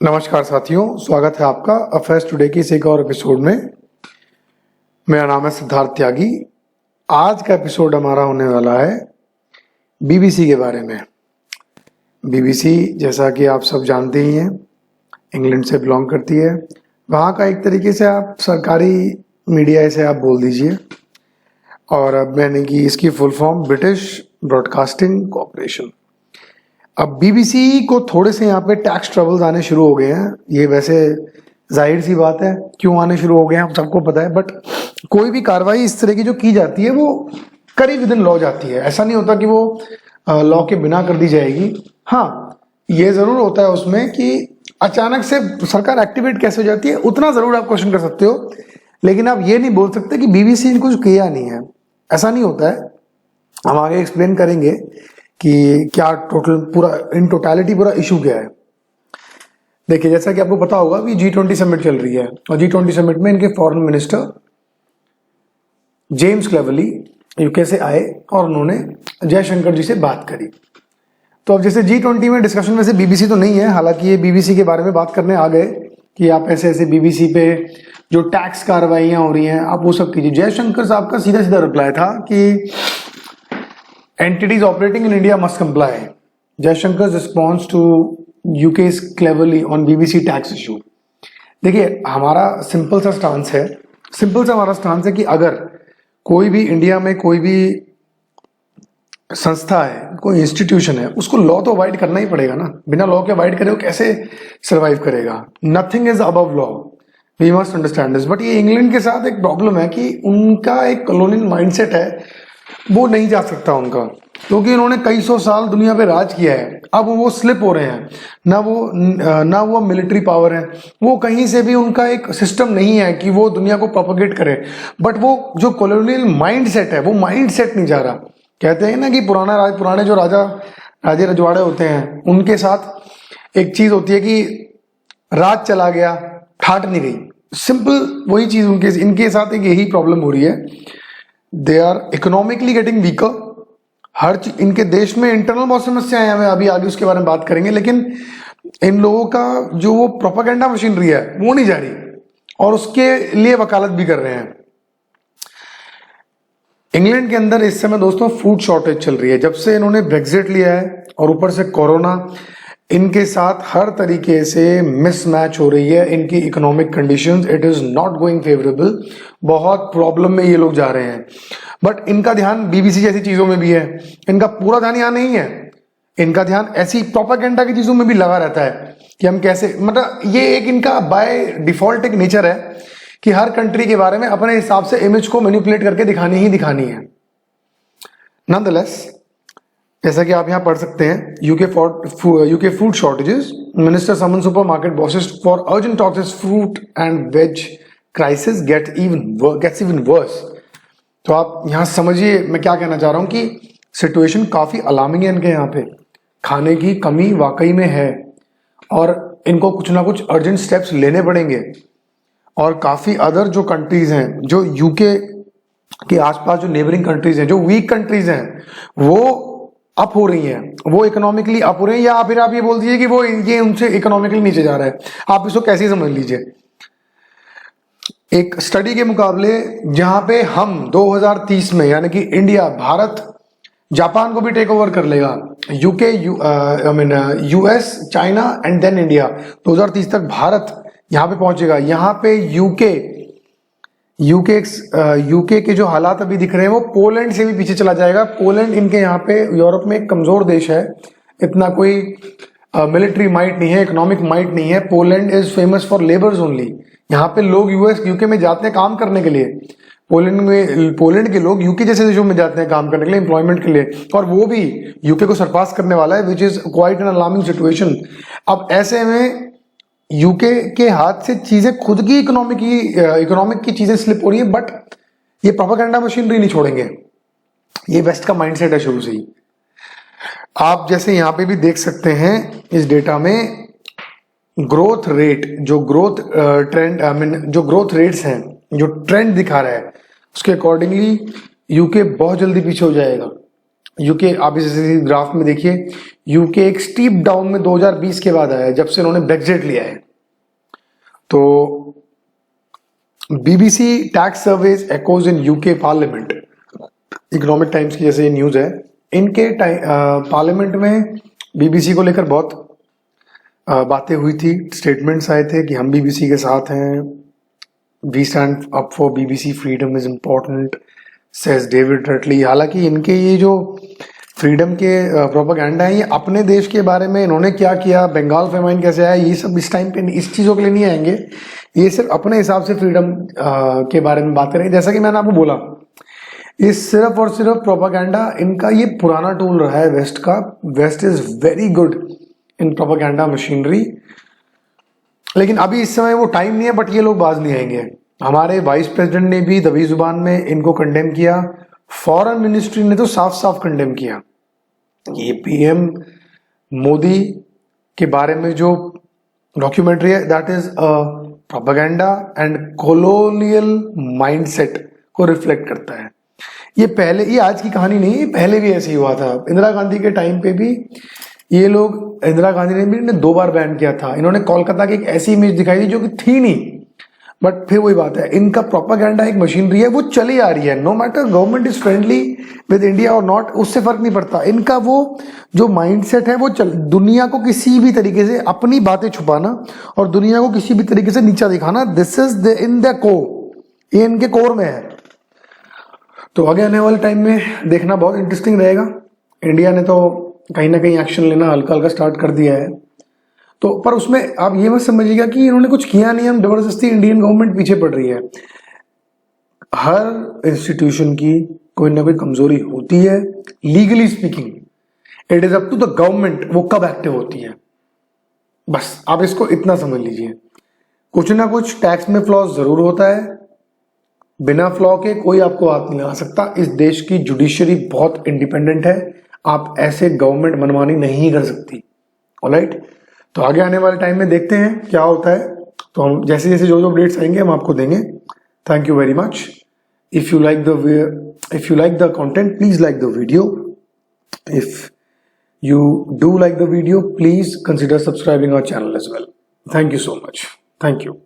नमस्कार साथियों, स्वागत है आपका अफेयर्स टुडे की इस एक और एपिसोड में। मेरा नाम है सिद्धार्थ त्यागी। आज का एपिसोड हमारा होने वाला है बीबीसी के बारे में। बीबीसी जैसा कि आप सब जानते ही हैं, इंग्लैंड से बिलोंग करती है। वहाँ का एक तरीके से आप सरकारी मीडिया इसे आप बोल दीजिए, और अब मैंने की इसकी full form British broadcasting corporation. अब बीबीसी को थोड़े से यहाँ पे टैक्स ट्रबल्स आने शुरू हो गए हैं। ये वैसे जाहिर सी बात है, क्यों आने शुरू हो गए हैं आप सबको पता है, बट कोई भी कार्रवाई इस तरह की जो की जाती है वो करी विद इन लॉ जाती है। ऐसा नहीं होता कि वो लॉ के बिना कर दी जाएगी। हाँ, ये जरूर होता है उसमें कि अचानक से सरकार एक्टिवेट कैसे हो जाती है, उतना जरूर आप क्वेश्चन कर सकते हो, लेकिन आप ये नहीं बोल सकते कि बीबीसी ने कुछ किया नहीं है। ऐसा नहीं होता है। हम आगे एक्सप्लेन करेंगे कि क्या पूरा इन टोटलिटी पूरा इशू क्या है। देखिए, जैसा कि आपको पता होगा कि G20 समिट चल रही है, और G20 समिट में इनके foreign minister James Cleverly UK से आए और उन्होंने जयशंकर जी से बात करी। तो अब जैसे G20 में डिस्कशन में से बीबीसी तो नहीं है, हालांकि ये बीबीसी के बारे में बात करने आ गए कि आप ऐसे ऐसे बीबीसी पे जो टैक्स कार्रवाइयां हो रही हैं आप वो सब कीजिए। जयशंकर साहब का सीधा सीधा रिप्लाई था कि entities operating in India must comply. Jaishankar's response to UK's cleverly on BBC tax issue. देखिए, हमारा सिंपल सा स्टांस है कि अगर कोई भी इंडिया में कोई भी संस्था है, कोई इंस्टीट्यूशन है, उसको लॉ तो अवॉइड करना ही पड़ेगा ना। बिना लॉ के अवॉइड करे वो कैसे सर्वाइव करेगा। Nothing is above law, we must understand this. But ये इंग्लैंड के साथ एक प्रॉब्लम है कि उनका एक कॉलोनियल माइंडसेट है, वो नहीं जा सकता उनका, क्योंकि उन्होंने कई सौ साल दुनिया पे राज किया है। अब वो स्लिप हो रहे हैं, ना वो मिलिट्री पावर है, वो कहीं से भी उनका एक सिस्टम नहीं है कि वो दुनिया को प्रोपेगेट करे। बट वो जो कॉलोनियल माइंडसेट है, वो माइंडसेट नहीं जा रहा। कहते हैं ना कि पुराने जो राजे रजवाड़े होते हैं, उनके साथ एक चीज होती है कि राज चला गया, ठाट नहीं गई। सिंपल वही चीज इनके साथ एक यही प्रॉब्लम हो रही है। They are economically getting weaker. हर चीज इनके देश में इंटरनल बहुत समस्याएं हैं, हमें अभी आगे उसके बारे में बात करेंगे, लेकिन इन लोगों का जो वो प्रोपेगेंडा मशीनरी है वो नहीं जा रही, और उसके लिए वकालत भी कर रहे हैं। इंग्लैंड के अंदर इस समय दोस्तों फूड शॉर्टेज चल रही है। जब से इन्होंने ब्रेक्जिट लिया है और ऊपर से कोरोना, इनके साथ हर तरीके से मिसमैच हो रही है इनकी economic conditions. It is not going favourable. बहुत प्रॉब्लम में ये लोग जा रहे हैं। बट इनका ध्यान बीबीसी जैसी चीजों में भी है, इनका पूरा ध्यान यहाँ नहीं है। इनका ध्यान ऐसी प्रोपेगेंडा की चीजों में भी लगा रहता है कि हम कैसे, मतलब ये एक इनका बाय डिफॉल्ट एक नेचर है कि हर कंट्री के बारे में अपने हिसाब से इमेज को मैनिपुलेट करके दिखानी ही दिखानी है। नॉनदलेस, जैसा कि आप यहां पढ़ सकते हैं, UK food shortages, minister summon supermarket bosses for urgent talks fruit and veg crisis gets even worse. तो आप यहां समझिए मैं क्या कहना चाह रहा हूं कि सिचुएशन काफी अलार्मिंग है इनके यहाँ पे। खाने की कमी वाकई में है, और इनको कुछ ना कुछ अर्जेंट स्टेप्स लेने पड़ेंगे। और काफी अदर जो कंट्रीज हैं, जो यूके के आसपास जो नेबरिंग कंट्रीज हैं, जो वीक कंट्रीज हैं, वो अप हो रही हैं, वो इकोनॉमिकली अप हो रही हैं, या फिर आप ये बोल दीजिए कि वो ये उनसे इकोनॉमिकली नीचे जा रहा है। आप इसको कैसे समझ लीजिए। एक स्टडी के मुकाबले जहां पे हम 2030 में, यानी कि इंडिया, भारत जापान को भी टेक ओवर कर लेगा, US, China and then India, 2030 तक भारत यहां पे पहुंचेगा। यहां पे यूके के जो हालात अभी दिख रहे हैं वो पोलैंड से भी पीछे चला जाएगा। पोलैंड इनके यहाँ पे यूरोप में एक कमजोर देश है, इतना कोई मिलिट्री माइट नहीं है, इकोनॉमिक माइट नहीं है। Poland is famous for labours only. यहाँ पे लोग यूके में जाते हैं काम करने के लिए। पोलैंड के लोग यूके जैसे देशों में जाते हैं काम करने के लिए, एम्प्लॉयमेंट के लिए, और वो भी यूके को सरपास करने वाला है, which is quite an alarming situation. अब ऐसे में यूके के हाथ से चीजें, खुद की इकोनॉमिक की चीजें स्लिप हो रही है, बट ये प्रोपेगेंडा मशीनरी नहीं छोड़ेंगे। ये वेस्ट का माइंडसेट है शुरू से ही। आप जैसे यहां पे भी देख सकते हैं इस डेटा में ग्रोथ रेट, जो ग्रोथ रेट्स हैं, जो ट्रेंड दिखा रहा है, उसके अकॉर्डिंगली यूके बहुत जल्दी पीछे हो जाएगा। यूके, आप इस ग्राफ में देखिए, यूके एक स्टीप डाउन में 2020 के बाद आया है, जब से उन्होंने ब्रेक्जिट लिया है। तो BBC tax surveys echoes in UK parliament, economic times की जैसे ये न्यूज है, इनके पार्लियामेंट में बीबीसी को लेकर बहुत बातें हुई थी, स्टेटमेंट्स आए थे कि हम बीबीसी के साथ हैं, we stand up for BBC, freedom is important, says David Rutley. हालांकि इनके ये जो फ्रीडम के प्रोपेगेंडा है, ये अपने देश के बारे में इन्होंने क्या किया, बंगाल फेमाइन कैसे आया, ये सब इस टाइम पे इस चीज़ों के लिए नहीं आएंगे। ये सिर्फ अपने हिसाब से फ्रीडम के बारे में बातें रही। जैसा कि मैंने आपको बोला, ये सिर्फ और सिर्फ प्रोपेगेंडा, इनका ये पुराना टूल रहा है वेस्ट का। West is very good in propaganda machinery, लेकिन अभी इस समय वो टाइम नहीं है, बट ये लोग बाज नहीं आएंगे। हमारे वाइस प्रेसिडेंट ने भी दबी जुबान में इनको कंडेम किया, फॉरेन मिनिस्ट्री ने तो साफ साफ कंडेम किया। ये पीएम मोदी के बारे में जो डॉक्यूमेंट्री है, that is a propaganda and colonial mindset को रिफ्लेक्ट करता है। ये पहले, ये आज की कहानी नहीं है, पहले भी ऐसे ही हुआ था। इंदिरा गांधी के टाइम पे भी ये लोग, इंदिरा गांधी ने भी 2 बार बैन किया था। इन्होंने कोलकाता की एक ऐसी इमेज दिखाई थी जो कि थी नहीं, बट फिर वही बात है, इनका प्रोपेगेंडा एक मशीनरी है, वो चली आ रही है। No matter government is friendly with India और नॉट, उससे फर्क नहीं पड़ता। इनका वो जो माइंडसेट है वो दुनिया को किसी भी तरीके से अपनी बातें छुपाना और दुनिया को किसी भी तरीके से नीचा दिखाना, this is in the core, ये इनके कोर में है। तो आगे आने वाले टाइम में देखना बहुत इंटरेस्टिंग रहेगा। इंडिया ने तो कहीं ना कहीं एक्शन लेना हल्का हल्का स्टार्ट कर दिया है, तो पर उसमें आप ये मत समझिएगा कि इन्होंने कुछ किया नहीं, हम जबरदस्ती इंडियन गवर्नमेंट पीछे पड़ रही है। हर इंस्टीट्यूशन की कोई ना कोई कमजोरी होती है, legally speaking it is up to the government वो कब एक्टिव होती है। बस आप इसको इतना समझ लीजिए, कुछ ना कुछ टैक्स में फ्लॉज जरूर होता है, बिना फ्लॉ के कोई आपको हाथ नहीं लगा सकता। इस देश की जुडिशरी बहुत इंडिपेंडेंट है, आप ऐसे गवर्नमेंट मनमानी नहीं कर सकती। ऑलराइट, तो आगे आने वाले टाइम में देखते हैं क्या होता है। तो हम जैसे जैसे जो अपडेट्स आएंगे हम आपको देंगे। Thank you very much. If you like the content, please like the video. If you do like the video, please consider subscribing our channel as well. Thank you so much. Thank you.